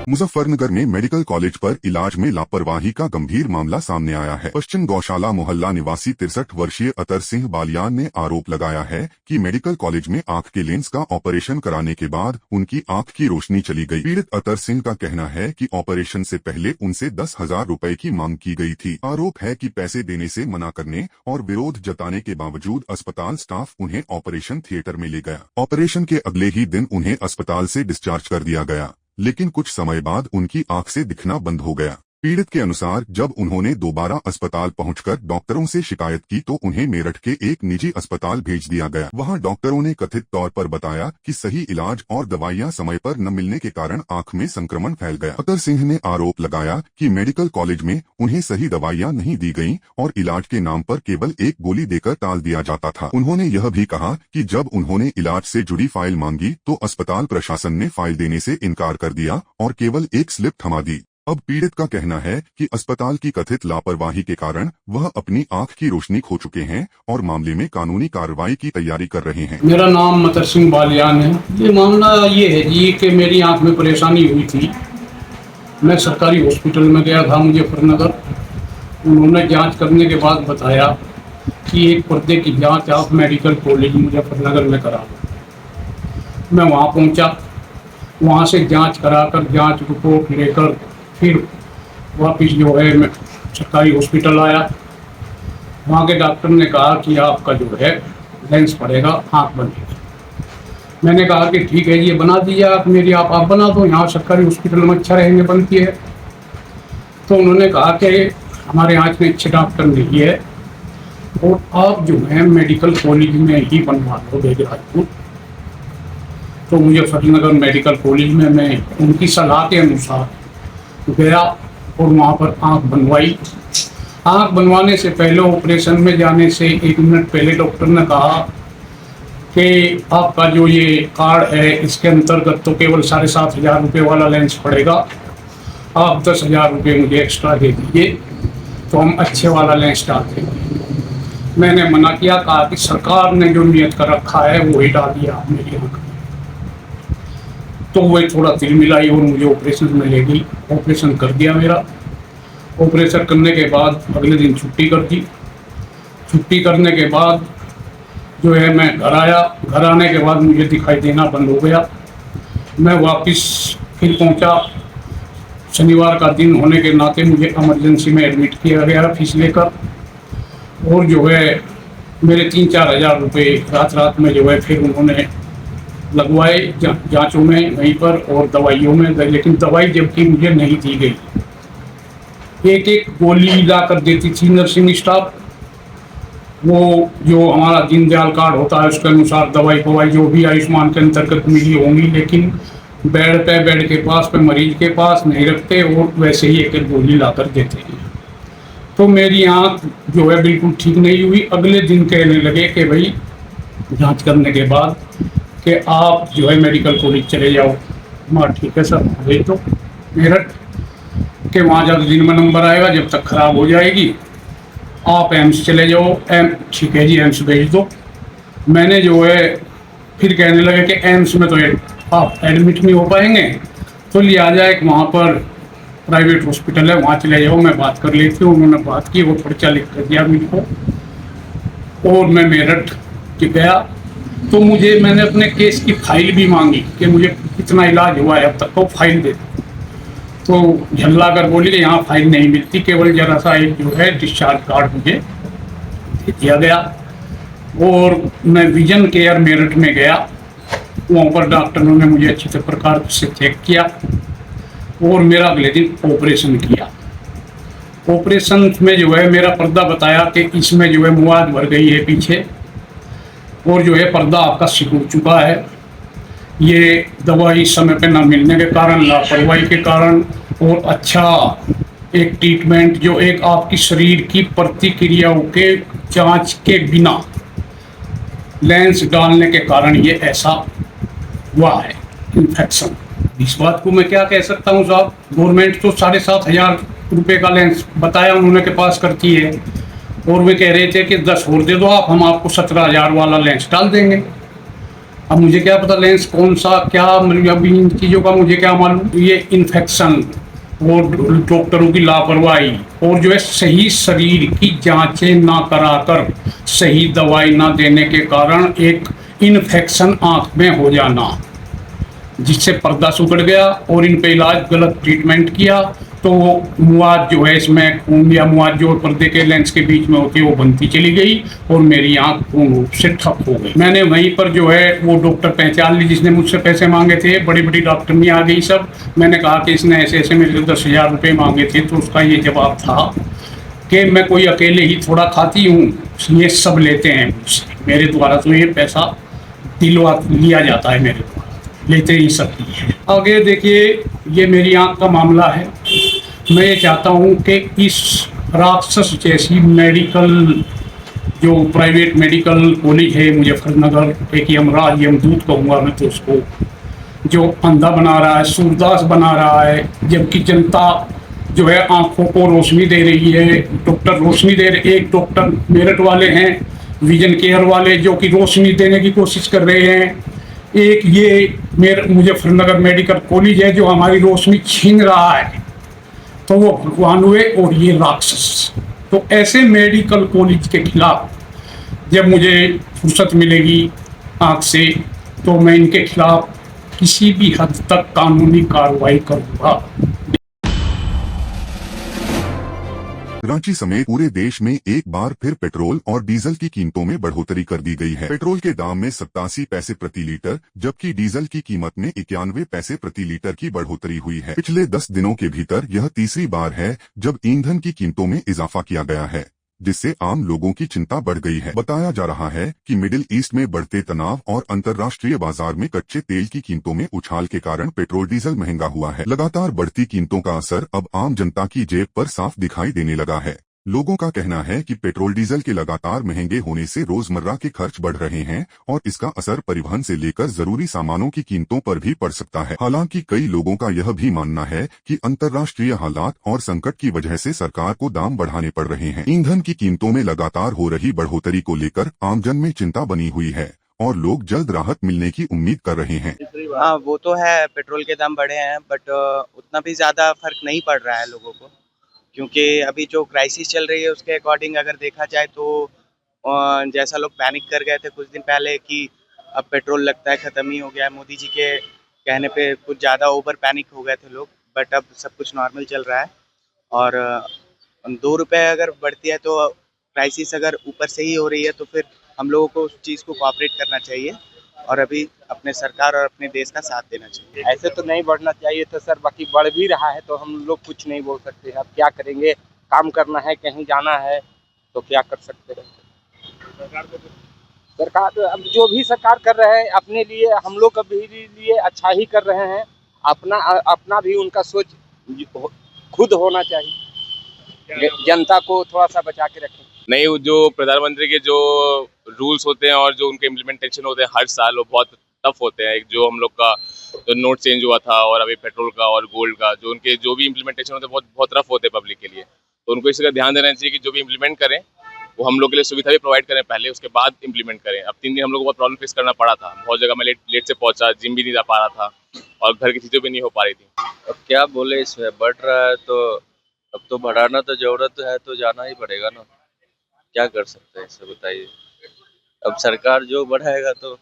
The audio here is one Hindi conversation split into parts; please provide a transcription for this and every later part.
मुजफ्फरनगर में मेडिकल कॉलेज पर इलाज में लापरवाही का गंभीर मामला सामने आया है। पश्चिम गौशाला मोहल्ला निवासी 63 वर्षीय अतर सिंह बालियान ने आरोप लगाया है कि मेडिकल कॉलेज में आंख के लेंस का ऑपरेशन कराने के बाद उनकी आंख की रोशनी चली गई। पीड़ित अतर सिंह का कहना है कि ऑपरेशन से पहले उनसे 10,000 रुपए की मांग की गई थी। आरोप है कि पैसे देने से मना करने और विरोध जताने के बावजूद अस्पताल स्टाफ उन्हें ऑपरेशन थिएटर में ले गया। ऑपरेशन के अगले ही दिन उन्हें अस्पताल से डिस्चार्ज कर दिया गया, लेकिन कुछ समय बाद उनकी आंख से दिखना बंद हो गया। पीड़ित के अनुसार जब उन्होंने दोबारा अस्पताल पहुंचकर डॉक्टरों से शिकायत की तो उन्हें मेरठ के एक निजी अस्पताल भेज दिया गया। वहां डॉक्टरों ने कथित तौर पर बताया कि सही इलाज और दवाइयां समय पर न मिलने के कारण आंख में संक्रमण फैल गया। अतर सिंह ने आरोप लगाया कि मेडिकल कॉलेज में उन्हें सही दवाइयां नहीं दी गईं और इलाज के नाम पर केवल एक गोली देकर टाल दिया जाता था। उन्होंने यह भी कहा कि जब उन्होंने इलाज से जुड़ी फाइल मांगी तो अस्पताल प्रशासन ने फाइल देने से इनकार कर दिया और केवल एक स्लिप थमा दी। अब पीड़ित का कहना है कि अस्पताल की कथित लापरवाही के कारण वह अपनी आंख की रोशनी खो चुके हैं और मामले में कानूनी कार्रवाई की तैयारी कर रहे हैं। मेरा नाम अतर सिंह बालियान है। ये मामला ये है जी कि मेरी आंख में परेशानी हुई थी। मैं सरकारी हॉस्पिटल में गया था मुजफ्फरनगर। उन्होंने जांच करने के बाद बताया कि एक पर्दे की जांच आप मेडिकल कॉलेज मुजफ्फरनगर में करा लो। मैं वहाँ पहुँचा, वहाँ से जाँच कराकर जाँच रिपोर्ट लेकर फिर वापिस जो है मैं सरकारी हॉस्पिटल आया। वहाँ के डॉक्टर ने कहा कि आपका जो है लेंस पड़ेगा, आँख बनेगी। मैंने कहा कि ठीक है, ये बना दीजिए आप मेरी, आप बना दो, यहाँ सरकारी हॉस्पिटल में अच्छा रहेंगे, बनती है। तो उन्होंने कहा कि हमारे यहाँ इतने अच्छे डॉक्टर नहीं है और आप जो है मेडिकल कॉलेज में ही बनवा लो बेगराजपुर। तो मुजफ्फरनगर मेडिकल कॉलेज में मैं उनकी सलाह के अनुसार गया और वहाँ पर आँख बनवाई। आँख बनवाने से पहले, ऑपरेशन में जाने से 1 मिनट पहले डॉक्टर ने कहा कि आपका जो ये कार्ड है इसके अंतर्गत तो केवल 7,500 रुपये वाला लेंस पड़ेगा, आप 10,000 रुपये मुझे एक्स्ट्रा दे दीजिए तो हम अच्छे वाला लेंस डाल देंगे। मैंने मना किया, कहा कि सरकार ने जो नियत कर रखा है वही डाल दिया मेरी आँख। तो वही थोड़ा तिल मिलाई और मुझे ऑपरेशन में ले गई। ऑपरेशन कर दिया मेरा। ऑपरेशन करने के बाद अगले दिन छुट्टी कर दी। छुट्टी करने के बाद जो है मैं घर आया। घर आने के बाद मुझे दिखाई देना बंद हो गया। मैं वापस फिर पहुंचा। शनिवार का दिन होने के नाते मुझे इमरजेंसी में एडमिट किया गया फीस लेकर, और जो है मेरे 3-4 हज़ार रुपये रात में जो है फिर उन्होंने लगवाए जांचों में वहीं पर और दवाइयों में, लेकिन दवाई जबकि मुझे नहीं दी गई। एक गोली ला कर देती थी नर्सिंग स्टाफ। वो जो हमारा दीनदयाल कार्ड होता है उसके अनुसार दवाई फवाई जो भी आयुष्मान के अंतर्गत मिली होंगी, लेकिन बेड के पास पे मरीज के पास नहीं रखते और वैसे ही एक गोली ला कर देते हैं। तो मेरी आँख जो है बिल्कुल ठीक नहीं हुई। अगले दिन कहने लगे कि भाई जाँच करने के बाद कि आप जो है मेडिकल कॉलेज चले जाओ। माँ ठीक है सर, भेज दो मेरठ के, वहाँ ज़्यादा दिन में नंबर आएगा, जब तक ख़राब हो जाएगी आप एम्स चले जाओ। ठीक है जी, एम्स भेज दो। मैंने जो है फिर कहने लगे कि एम्स में तो आप एडमिट नहीं हो पाएंगे, तो लिहाजा एक वहाँ पर प्राइवेट हॉस्पिटल है, वहाँ चले जाओ, मैं बात कर लेती हूँ। उन्होंने बात की, वो पर्चा लिख कर दिया मुझको और मैं मेरठ गया। तो मैंने अपने केस की फाइल भी मांगी कि मुझे कितना इलाज हुआ है अब तक, तो फाइल दे। तो झल्ला कर बोली कि यहाँ फाइल नहीं मिलती, केवल जरा सा एक जो है डिस्चार्ज कार्ड मुझे दे दिया गया। और मैं विजन केयर मेरठ में गया। वहाँ पर डॉक्टरों ने मुझे अच्छी प्रकार से चेक किया और मेरा अगले दिन ऑपरेशन किया। ऑपरेशन में जो है मेरा पर्दा बताया कि इसमें जो है मुआद भर गई है पीछे और जो है पर्दा आपका सिकुड़ चुका है। ये दवाई समय पे न मिलने के कारण, लापरवाही के कारण और अच्छा एक ट्रीटमेंट जो एक आपकी शरीर की प्रतिक्रियाओं के जांच के बिना लेंस डालने के कारण ये ऐसा हुआ है इन्फेक्शन। इस बात को मैं क्या कह सकता हूँ साहब, गवर्नमेंट तो 7,500 रुपये का लेंस बताया उन्होंने के पास करती है और वे कह रहे थे कि 10 और दे दो आप, हम आपको 17,000 वाला लेंस डाल देंगे। अब मुझे क्या पता लेंस कौन सा क्या, मतलब अभी इन चीज़ों का मुझे क्या मालूम। ये इन्फेक्शन और डॉक्टरों की लापरवाही और जो है सही शरीर की जांचें ना कराकर सही दवाई ना देने के कारण एक इन्फेक्शन आंख में हो जाना, जिससे पर्दा सुकड़ गया और इन पे इलाज गलत ट्रीटमेंट किया तो मुआद जो है इसमें खून या मुआद जो पर्दे के लेंस के बीच में होती है वो बनती चली गई और मेरी आंख पूर्ण रूप से ठप हो गई। मैंने वहीं पर जो है वो डॉक्टर पहचान ली जिसने मुझसे पैसे मांगे थे, बड़ी बड़ी डॉक्टरनी आ गई सब। मैंने कहा कि इसने ऐसे ऐसे मेरे 10,000 रुपये मांगे थे, तो उसका ये जवाब था कि मैं कोई अकेले ही थोड़ा खाती हूँ, ये सब लेते हैं मुझसे, मेरे द्वारा तो ये पैसा दिलवा लिया जाता है, मेरे द्वारा लेते ही सकती है। आगे देखिए, ये मेरी आंख का मामला है। मैं ये चाहता हूँ कि इस राक्षस जैसी मेडिकल जो प्राइवेट मेडिकल कॉलेज है मुजफ्फरनगर, एक यमराज यमदूत कहूँगा मैं तो उसको, जो अंधा बना रहा है, सूरदास बना रहा है, जबकि जनता जो है आंखों को रोशनी दे रही है, डॉक्टर रोशनी दे रहे, एक डॉक्टर मेरठ वाले हैं विजन केयर वाले जो कि रोशनी देने की कोशिश कर रहे हैं, एक ये मेरे मुजफ्फरनगर मेडिकल कॉलेज है जो हमारी रोशनी छीन रहा है, तो वो भगवान हुए और ये राक्षस। तो ऐसे मेडिकल कॉलेज के खिलाफ जब मुझे फुर्सत मिलेगी आँख से तो मैं इनके खिलाफ किसी भी हद तक कानूनी कार्रवाई करूँगा। रांची समेत पूरे देश में एक बार फिर पेट्रोल और डीजल की कीमतों में बढ़ोतरी कर दी गई है। पेट्रोल के दाम में 87 पैसे प्रति लीटर जबकि डीजल की कीमत में 91 पैसे प्रति लीटर की बढ़ोतरी हुई है। पिछले 10 दिनों के भीतर यह तीसरी बार है जब ईंधन की कीमतों में इजाफा किया गया है, जिससे आम लोगों की चिंता बढ़ गई है। बताया जा रहा है कि मिडिल ईस्ट में बढ़ते तनाव और अंतर्राष्ट्रीय बाजार में कच्चे तेल की कीमतों में उछाल के कारण पेट्रोल डीजल महंगा हुआ है। लगातार बढ़ती कीमतों का असर अब आम जनता की जेब पर साफ दिखाई देने लगा है। लोगों का कहना है कि पेट्रोल डीजल के लगातार महंगे होने से रोजमर्रा के खर्च बढ़ रहे हैं और इसका असर परिवहन से लेकर जरूरी सामानों की कीमतों पर भी पड़ सकता है। हालांकि कई लोगों का यह भी मानना है कि अंतर्राष्ट्रीय हालात और संकट की वजह से सरकार को दाम बढ़ाने पड़ रहे हैं। ईंधन की कीमतों में लगातार हो रही बढ़ोतरी को लेकर आमजन में चिंता बनी हुई है और लोग जल्द राहत मिलने की उम्मीद कर रहे हैं। हाँ, वो तो है, पेट्रोल के दाम बढ़े हैं बट उतना भी ज़्यादा फर्क नहीं पड़ रहा है लोगों को, क्योंकि अभी जो क्राइसिस चल रही है उसके अकॉर्डिंग अगर देखा जाए तो जैसा लोग पैनिक कर गए थे कुछ दिन पहले कि अब पेट्रोल लगता है ख़त्म ही हो गया है, मोदी जी के कहने पे कुछ ज़्यादा ओवर पैनिक हो गए थे लोग, बट अब सब कुछ नॉर्मल चल रहा है। और 2 रुपये अगर बढ़ती है तो क्राइसिस अगर ऊपर से ही हो रही है तो फिर हम लोगों को उस चीज़ को कोऑपरेट करना चाहिए और अभी अपने सरकार और अपने देश का साथ देना चाहिए। ऐसे तो नहीं बढ़ना चाहिए था सर, बाकी बढ़ भी रहा है तो हम लोग कुछ नहीं बोल सकते। अब क्या करेंगे, काम करना है, कहीं जाना है तो क्या कर सकते हैं। सरकार अब जो भी सरकार कर रहे हैं अपने लिए, हम लोग के लिए अच्छा ही कर रहे हैं। अपना भी उनका सोच खुद होना चाहिए, जनता को थोड़ा सा बचा के रखें। नहीं, जो प्रधानमंत्री के जो रूल्स होते हैं और जो उनके इम्प्लीमेंटेशन होते हैं हर साल वो बहुत टफ होते हैं। जो हम लोग का जो नोट चेंज हुआ था और अभी पेट्रोल का और गोल्ड का जो उनके जो भी इम्प्लीमेंटेशन होते हैं बहुत बहुत रफ होते हैं पब्लिक के लिए। तो उनको इसका ध्यान देना चाहिए कि जो भी इम्प्लीमेंट करें वो हम लोग के लिए सुविधा भी प्रोवाइड करें पहले, उसके बाद इम्प्लीमेंट करें। अब 3 दिन हम लोग को बहुत प्रॉब्लम फेस करना पड़ा था, बहुत जगह मैं लेट से पहुंचा, जिम भी नहीं जा पा रहा था और घर की चीज़ें भी नहीं हो पा रही थी। अब क्या बोले, इसमें बढ़ रहा है तो अब तो बढ़ाना तो जरूरत है तो जाना ही पड़ेगा ना, क्या कर सकते हैं इससे बताइए। अब सरकार जो बढ़ाएगा तो।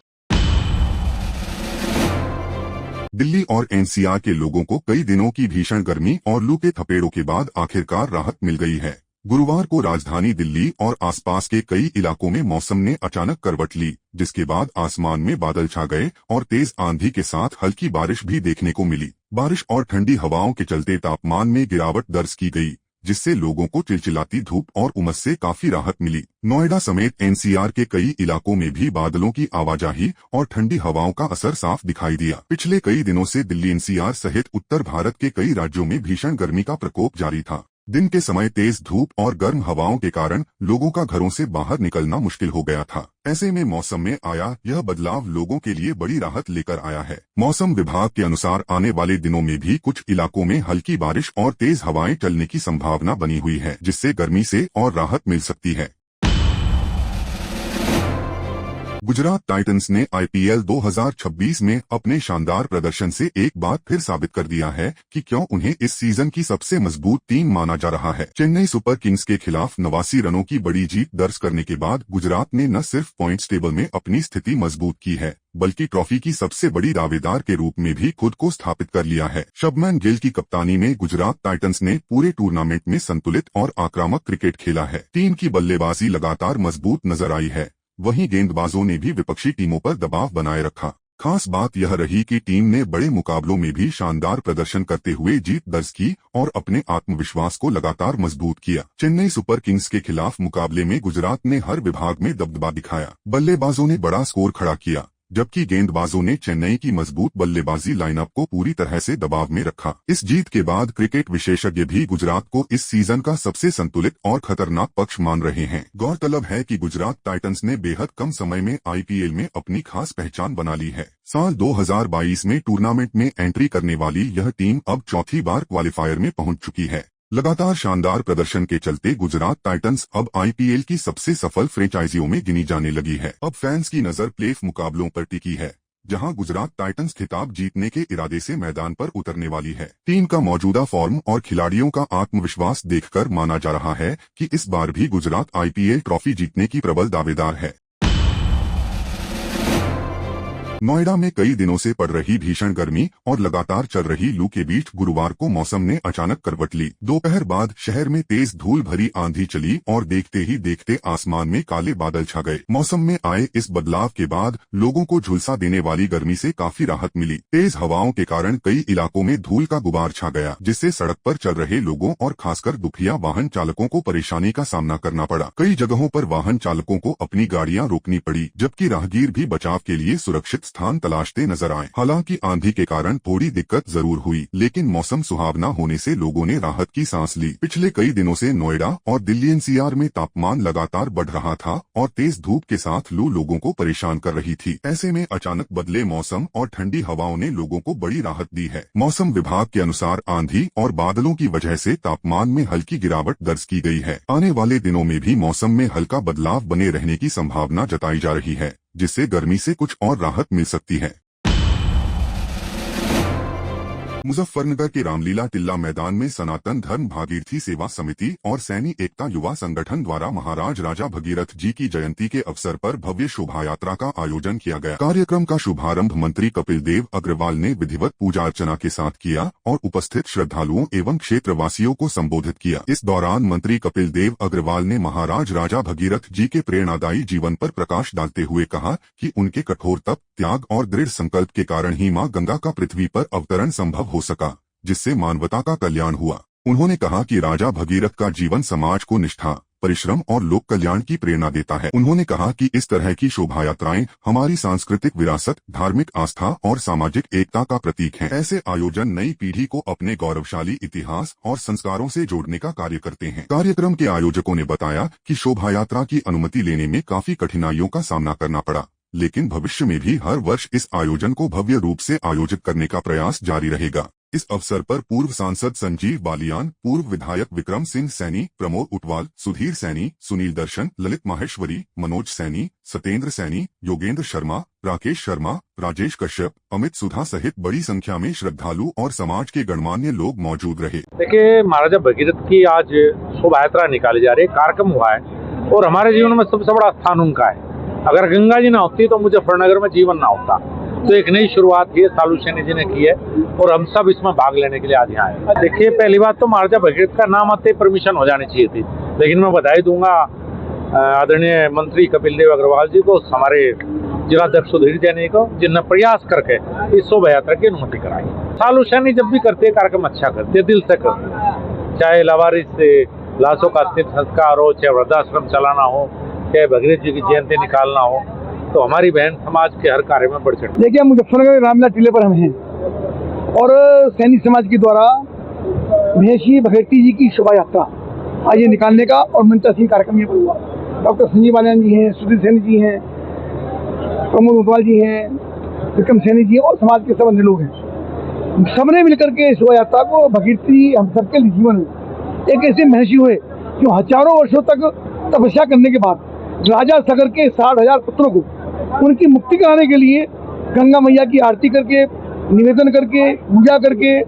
दिल्ली और एनसीआर के लोगों को कई दिनों की भीषण गर्मी और लू के थपेड़ों के बाद आखिरकार राहत मिल गई है। गुरुवार को राजधानी दिल्ली और आसपास के कई इलाकों में मौसम ने अचानक करवट ली, जिसके बाद आसमान में बादल छा गए और तेज आंधी के साथ हल्की बारिश भी देखने को मिली। बारिश और ठंडी हवाओं के चलते तापमान में गिरावट दर्ज की गई, जिससे लोगों को चिलचिलाती धूप और उमस से काफी राहत मिली। नोएडा समेत एनसीआर के कई इलाकों में भी बादलों की आवाजाही और ठंडी हवाओं का असर साफ दिखाई दिया। पिछले कई दिनों से दिल्ली एनसीआर सहित उत्तर भारत के कई राज्यों में भीषण गर्मी का प्रकोप जारी था। दिन के समय तेज धूप और गर्म हवाओं के कारण लोगों का घरों से बाहर निकलना मुश्किल हो गया था। ऐसे में मौसम में आया यह बदलाव लोगों के लिए बड़ी राहत लेकर आया है। मौसम विभाग के अनुसार आने वाले दिनों में भी कुछ इलाकों में हल्की बारिश और तेज हवाएं चलने की संभावना बनी हुई है, जिससे गर्मी से और राहत मिल सकती है। गुजरात टाइटंस ने IPL 2026 में अपने शानदार प्रदर्शन से एक बार फिर साबित कर दिया है कि क्यों उन्हें इस सीजन की सबसे मजबूत टीम माना जा रहा है। चेन्नई सुपर किंग्स के खिलाफ 89 रनों की बड़ी जीत दर्ज करने के बाद गुजरात ने न सिर्फ पॉइंट्स टेबल में अपनी स्थिति मजबूत की है, बल्कि ट्रॉफी की सबसे बड़ी दावेदार के रूप में भी खुद को स्थापित कर लिया है। शुभमन गिल की कप्तानी में गुजरात टाइटंस ने पूरे टूर्नामेंट में संतुलित और आक्रामक क्रिकेट खेला है। टीम की बल्लेबाजी लगातार मजबूत नजर आई है, वहीं गेंदबाजों ने भी विपक्षी टीमों पर दबाव बनाए रखा। खास बात यह रही कि टीम ने बड़े मुकाबलों में भी शानदार प्रदर्शन करते हुए जीत दर्ज की और अपने आत्मविश्वास को लगातार मजबूत किया। चेन्नई सुपर किंग्स के खिलाफ मुकाबले में गुजरात ने हर विभाग में दबदबा दिखाया। बल्लेबाजों ने बड़ा स्कोर खड़ा किया, जबकि गेंदबाजों ने चेन्नई की मजबूत बल्लेबाजी लाइनअप को पूरी तरह से दबाव में रखा। इस जीत के बाद क्रिकेट विशेषज्ञ भी गुजरात को इस सीजन का सबसे संतुलित और खतरनाक पक्ष मान रहे हैं। गौरतलब है कि गुजरात टाइटंस ने बेहद कम समय में IPL में अपनी खास पहचान बना ली है। साल 2022 में टूर्नामेंट में एंट्री करने वाली यह टीम अब चौथी बार क्वालिफायर में पहुंच चुकी है। लगातार शानदार प्रदर्शन के चलते गुजरात टाइटंस अब IPL की सबसे सफल फ्रेंचाइजियों में गिनी जाने लगी है। अब फैंस की नजर प्लेऑफ मुकाबलों पर टिकी है, जहां गुजरात टाइटंस खिताब जीतने के इरादे से मैदान पर उतरने वाली है। टीम का मौजूदा फॉर्म और खिलाड़ियों का आत्मविश्वास देखकर माना जा रहा है कि इस बार भी गुजरात IPL ट्रॉफी जीतने की प्रबल दावेदार है। नोएडा में कई दिनों से पड़ रही भीषण गर्मी और लगातार चल रही लू के बीच गुरुवार को मौसम ने अचानक करवट ली। दोपहर बाद शहर में तेज धूल भरी आंधी चली और देखते ही देखते आसमान में काले बादल छा गए। मौसम में आए इस बदलाव के बाद लोगों को झुलसा देने वाली गर्मी से काफी राहत मिली। तेज हवाओं के कारण कई इलाकों में धूल का गुबार छा गया, जिससे सड़क पर चल रहे लोगों और खासकर दुखिया वाहन चालकों को परेशानी का सामना करना पड़ा। कई जगहों पर वाहन चालकों को अपनी गाड़ियां रोकनी पड़ी, जबकि राहगीर भी बचाव के लिए सुरक्षित स्थान तलाशते नजर आए। हालांकि आंधी के कारण थोड़ी दिक्कत जरूर हुई, लेकिन मौसम सुहावना होने से लोगों ने राहत की सांस ली। पिछले कई दिनों से नोएडा और दिल्ली NCR में तापमान लगातार बढ़ रहा था और तेज धूप के साथ लू लोगों को परेशान कर रही थी। ऐसे में अचानक बदले मौसम और ठंडी हवाओं ने लोगों को बड़ी राहत दी है। मौसम विभाग के अनुसार आंधी और बादलों की वजह से तापमान में हल्की गिरावट दर्ज की गई है। आने वाले दिनों में भी मौसम में हल्का बदलाव बने रहने की संभावना जताई जा रही है, जिससे गर्मी से कुछ और राहत मिल सकती है। मुजफ्फरनगर के रामलीला टिल्ला मैदान में सनातन धर्म भागीरथी सेवा समिति और सैनी एकता युवा संगठन द्वारा महाराज राजा भगीरथ जी की जयंती के अवसर पर भव्य शोभा यात्रा का आयोजन किया गया। कार्यक्रम का शुभारंभ मंत्री कपिल देव अग्रवाल ने विधिवत पूजा अर्चना के साथ किया और उपस्थित श्रद्धालुओं एवं क्षेत्रवासियों को संबोधित किया। इस दौरान मंत्री कपिल देव अग्रवाल ने महाराज राजा भगीरथ जी के प्रेरणादायी जीवन पर प्रकाश डालते हुए कहा कि उनके कठोर तप, त्याग और दृढ़ संकल्प के कारण ही मां गंगा का पृथ्वी पर अवतरण संभव हो सका, जिससे मानवता का कल्याण हुआ। उन्होंने कहा कि राजा भगीरथ का जीवन समाज को निष्ठा, परिश्रम और लोक कल्याण की प्रेरणा देता है। उन्होंने कहा कि इस तरह की शोभा यात्राएं हमारी सांस्कृतिक विरासत, धार्मिक आस्था और सामाजिक एकता का प्रतीक हैं। ऐसे आयोजन नई पीढ़ी को अपने गौरवशाली इतिहास और संस्कारों से जोड़ने का कार्य करते हैं। कार्यक्रम के आयोजकों ने बताया कि शोभा यात्रा की अनुमति लेने में काफी कठिनाइयों का सामना करना पड़ा, लेकिन भविष्य में भी हर वर्ष इस आयोजन को भव्य रूप से आयोजित करने का प्रयास जारी रहेगा। इस अवसर पर पूर्व सांसद संजीव बालियान, पूर्व विधायक विक्रम सिंह सैनी, प्रमोद उटवाल, सुधीर सैनी, सुनील दर्शन, ललित माहेश्वरी, मनोज सैनी, सत्येंद्र सैनी, योगेंद्र शर्मा, राकेश शर्मा, राजेश कश्यप, अमित सुधा सहित बड़ी संख्या में श्रद्धालु और समाज के गणमान्य लोग मौजूद रहे। देखिए, महाराजा भगीरथ की आज शोभा यात्रा निकाली जा रही है, कार्यक्रम हुआ है और हमारे जीवन में सबसे बड़ा स्थान उनका है। अगर गंगा जी ना होती तो मुजफ्फरनगर में जीवन ना होता। तो एक नई शुरुआत की है, सालू सैनी जी ने की है और हम सब इसमें भाग लेने के लिए आज यहाँ आए। देखिए, पहली बात तो महाराजा भगीरथ का नाम आते परमिशन हो जानी चाहिए थी, लेकिन मैं बधाई दूंगा आदरणीय मंत्री कपिल देव अग्रवाल जी को, हमारे जिलाध्यक्ष सुधीर सैनी को, जिनने प्रयास करके इस शोभा यात्रा की अनुमति कराई। सालू सैनी जब भी करते कार्यक्रम अच्छा करते, दिल से करते, चाहे लावारिस से लाशों का अंतिम संस्कार हो, चाहे वृद्धाश्रम चलाना हो, चाहे भगीरथ जी की जयंती निकालना हो, तो हमारी बहन समाज के हर कार्य में बढ़ चढ़। देखिए, मुजफ्फरनगर रामलीला टिल्ले पर हम हैं और सैनिक समाज के द्वारा महर्षि भगीरथी जी की शोभा यात्रा आज ये निकालने का और मंत्रासीन कार्यक्रम ये हुआ। डॉक्टर संजीव बालियान जी हैं, सुधीर सैनी जी हैं, प्रमोद उटवाल जी हैं, विक्रम सैनी जी और समाज के सब अन्य लोग हैं। सबने मिलकर के शोभा यात्रा को भगीरथी हम सबके जीवन में एक ऐसे महर्षि हुए जो हजारों वर्षों तक तपस्या करने के बाद राजा सगर के 60,000 पुत्रों को उनकी मुक्ति कराने के लिए गंगा मैया की आरती करके, निवेदन करके, पूजा करके,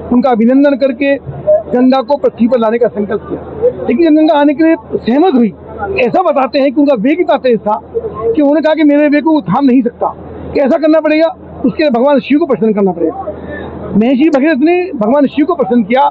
उनका अभिनंदन करके गंगा को पृथ्वी पर लाने का संकल्प किया। लेकिन जब गंगा आने के लिए सहमत हुई, ऐसा बताते हैं कि उनका वेग इतना तेज था कि उन्होंने कहा कि मेरे वेग को थाम नहीं सकता, कैसा करना पड़ेगा, उसके लिए भगवान शिव को प्रसन्न करना पड़ेगा। महर्षि भगीरथ ने भगवान शिव को प्रसन्न किया,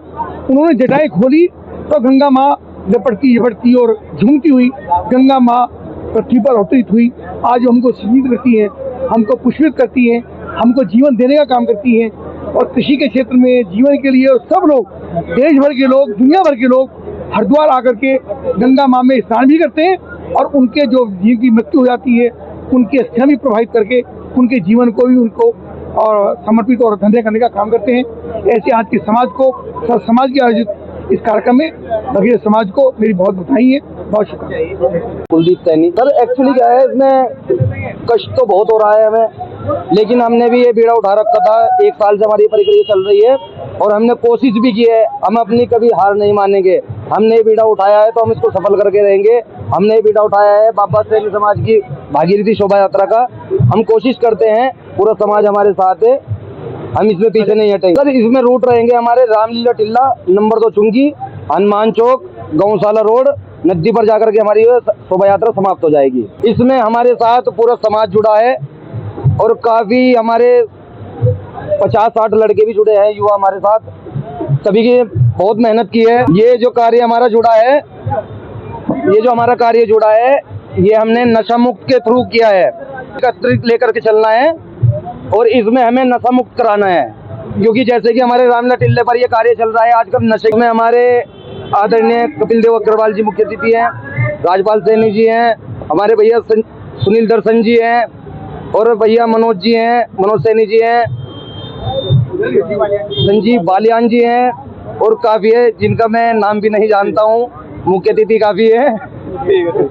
उन्होंने जटाएं खोली तो गंगा माँ लपटती और झूमती हुई गंगा माँ पृथ्वी पर अवतरित हुई। आज हमको शीत करती है, हमको पुष्पित करती है, हमको जीवन देने का काम करती है। और कृषि के क्षेत्र में जीवन के लिए और सब लोग, देश भर के लोग, दुनिया भर के लोग हरिद्वार आकर के गंगा माँ में स्नान भी करते हैं और उनके जो जीव की मृत्यु हो जाती है उनकी अस्थियां भी प्रभावित करके उनके जीवन को भी उनको और समर्पित और धन्य करने का काम करते हैं। ऐसे आज के समाज को, सब समाज के आयोजित इस कार्यक्रम में भगीरथ समाज को मेरी बहुत बधाई है, बहुत शुक्रिया। कुलदीप सैनी सर, एक्चुअली क्या है, इसमें कष्ट तो बहुत हो रहा है हमें, लेकिन हमने भी ये बीड़ा उठा रखा था। 1 साल से हमारी प्रक्रिया चल रही है और हमने कोशिश भी की है, हम अपनी कभी हार नहीं मानेंगे। हमने ये बीड़ा उठाया है तो हम इसको सफल करके रहेंगे। हमने ये बीड़ा उठाया है बाबा सैनी समाज की भागीरथी शोभा यात्रा का। हम कोशिश करते हैं, पूरा समाज हमारे साथ है, हम इसमें पीछे नहीं हटेंगे सर। इसमें रूट रहेंगे हमारे रामलीला टिल्ला, नंबर 2 चुंगी, हनुमान चौक, गौशाला रोड, नदी पर जाकर के हमारी शोभा यात्रा समाप्त हो जाएगी। इसमें हमारे साथ पूरा समाज जुड़ा है और काफी हमारे 50-60 लड़के भी जुड़े हैं, युवा हमारे साथ, सभी की बहुत मेहनत की है। ये जो कार्य हमारा जुड़ा है, ये जो हमारा कार्य जुड़ा है, ये हमने नशा मुक्त के थ्रू किया है। एकत्रित लेकर के चलना है और इसमें हमें नशा मुक्त कराना है, क्योंकि जैसे कि हमारे रामलीला टिल्ले पर ये कार्य चल रहा है आजकल नशे में। हमारे आदरणीय कपिल देव अग्रवाल जी मुख्य अतिथि हैं, राजपाल सैनी जी हैं, हमारे भैया सुनील दर्शन जी हैं और भैया मनोज जी हैं, मनोज सैनी जी हैं, संजीव बालियान जी हैं और काफी है जिनका मैं नाम भी नहीं जानता हूँ। मुख्य अतिथि काफी है।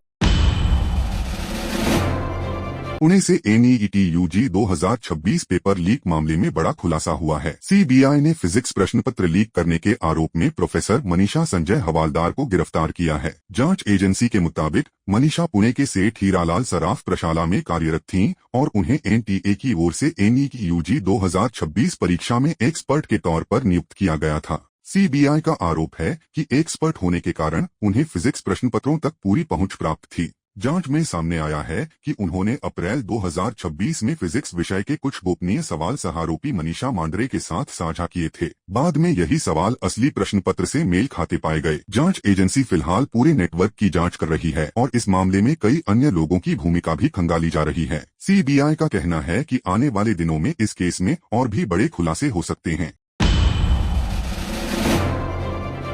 पुणे से NEET UG 2026 पेपर लीक मामले में बड़ा खुलासा हुआ है। CBI ने फिजिक्स प्रश्न पत्र लीक करने के आरोप में प्रोफेसर मनीषा संजय हवालदार को गिरफ्तार किया है। जांच एजेंसी के मुताबिक मनीषा पुणे के सेठ हीरालाल सराफ प्रशाला में कार्यरत थीं और उन्हें NTA की ओर से NEET UG 2026 परीक्षा में एक्सपर्ट के तौर पर नियुक्त किया गया था। CBI का आरोप है कि एक्सपर्ट होने के कारण उन्हें फिजिक्स प्रश्न पत्रों तक पूरी पहुंच प्राप्त थी। जांच में सामने आया है कि उन्होंने अप्रैल 2026 में फिजिक्स विषय के कुछ गोपनीय सवाल सहारोपी मनीषा मांडरे के साथ साझा किए थे। बाद में यही सवाल असली प्रश्न पत्र से मेल खाते पाए गए। जांच एजेंसी फिलहाल पूरे नेटवर्क की जांच कर रही है और इस मामले में कई अन्य लोगों की भूमिका भी खंगाली जा रही है। CBI का कहना है कि आने वाले दिनों में इस केस में और भी बड़े खुलासे हो सकते हैं।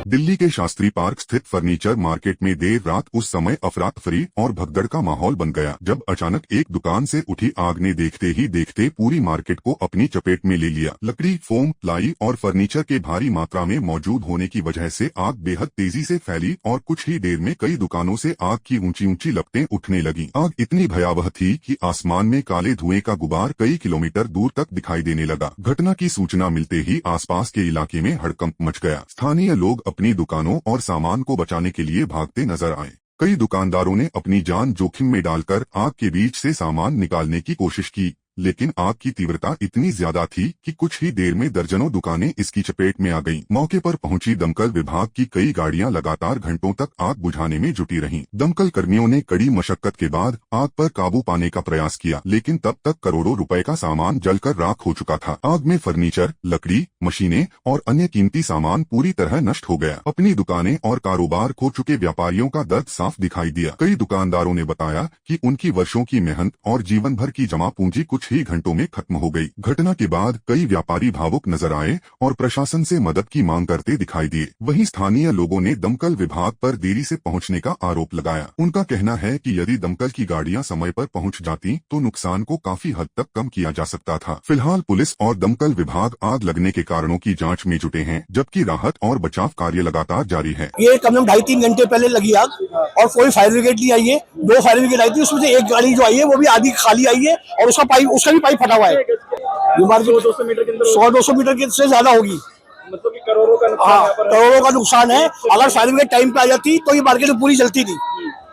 दिल्ली के शास्त्री पार्क स्थित फर्नीचर मार्केट में देर रात उस समय अफरा तफरी और भगदड़ का माहौल बन गया जब अचानक एक दुकान से उठी आग ने देखते ही देखते पूरी मार्केट को अपनी चपेट में ले लिया। लकड़ी, फोम, प्लाई और फर्नीचर के भारी मात्रा में मौजूद होने की वजह से आग बेहद तेजी से फैली और कुछ ही देर में कई दुकानों से आग की ऊंची ऊंची लपटें उठने लगी। आग इतनी भयावह थी कि आसमान में काले धुएं का गुबार कई किलोमीटर दूर तक दिखाई देने लगा। घटना की सूचना मिलते ही आसपास के इलाके में हड़कंप मच गया। स्थानीय लोग अपनी दुकानों और सामान को बचाने के लिए भागते नजर आए। कई दुकानदारों ने अपनी जान जोखिम में डालकर आग के बीच से सामान निकालने की कोशिश की, लेकिन आग की तीव्रता इतनी ज्यादा थी कि कुछ ही देर में दर्जनों दुकानें इसकी चपेट में आ गईं। मौके पर पहुंची दमकल विभाग की कई गाड़ियां लगातार घंटों तक आग बुझाने में जुटी रहीं। दमकल कर्मियों ने कड़ी मशक्कत के बाद आग पर काबू पाने का प्रयास किया, लेकिन तब तक करोड़ों रुपए का सामान जलकर राख हो चुका था। आग में फर्नीचर, लकड़ी, मशीनें और अन्य कीमती सामान पूरी तरह नष्ट हो गया। अपनी दुकानें और कारोबार खो चुके व्यापारियों का दर्द साफ दिखाई दिया। कई दुकानदारों ने बताया कि उनकी वर्षों की मेहनत और जीवन भर की जमा पूंजी कुछ ही घंटों में खत्म हो गई। घटना के बाद कई व्यापारी भावुक नजर आए और प्रशासन से मदद की मांग करते दिखाई दिए। वहीं स्थानीय लोगों ने दमकल विभाग पर देरी से पहुंचने का आरोप लगाया। उनका कहना है कि यदि दमकल की गाड़ियां समय पर पहुंच जाती तो नुकसान को काफी हद तक कम किया जा सकता था। फिलहाल पुलिस और दमकल विभाग आग लगने के कारणों की जाँच में जुटे हैं, जबकि राहत और बचाव कार्य लगातार जारी है। ये कम से कम 2.5-3 घंटे पहले लगी आग और कोई फायर ब्रिगेड नहीं आई है। 2 फायर ब्रिगेड आई थी, उसमें से एक गाड़ी जो आई है वो भी आधी खाली आई है और उसका भी पाइप फटा हुआ है। ये मार्केट 100-200 मीटर के अंदर 100-200 मीटर के से ज्यादा होगी, मतलब कि करोड़ों का नुकसान। करोड़ों का नुकसान है। अगर फायर ब्रिगेड टाइम पे आ जाती तो ये मार्केट पूरी जलती थी,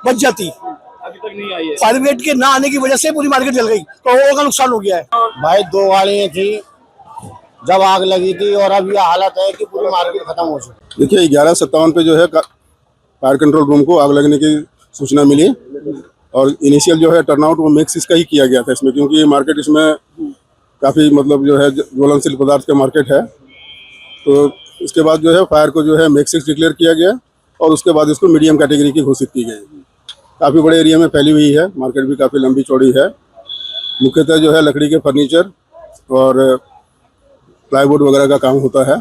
बच जाती। तक नहीं आई है। फायर ब्रिगेड के ना आने की वजह से पूरी मार्केट जल गई, करोड़ों का नुकसान हो गया है। भाई 2 गाड़ियाँ थी जब आग लगी थी और अब ये हालत है कि पूरी मार्केट खत्म हो चुकी। देखिए 11:57 पे जो है फायर कंट्रोल रूम को आग लगने की सूचना मिली और इनिशियल जो है टर्नआउट वो मैक्सिस का ही किया गया था इसमें, क्योंकि मार्केट इसमें काफ़ी मतलब जो है ज्वलनशील पदार्थ का मार्केट है। तो इसके बाद जो है फायर को जो है मैक्सिस डिक्लेयर किया गया और उसके बाद इसको मीडियम कैटेगरी की घोषित की गई। काफ़ी बड़े एरिया में फैली हुई है, मार्केट भी काफ़ी लंबी चौड़ी है। मुख्यतः जो है लकड़ी के फर्नीचर और प्लाईवुड वगैरह का काम होता है।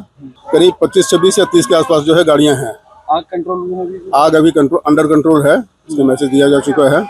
करीब 25, 26 या 30 के आसपास जो है गाड़ियां हैं। आग कंट्रोल में है? आग अभी अंडर कंट्रोल है, इसका मैसेज दिया जा चुका है।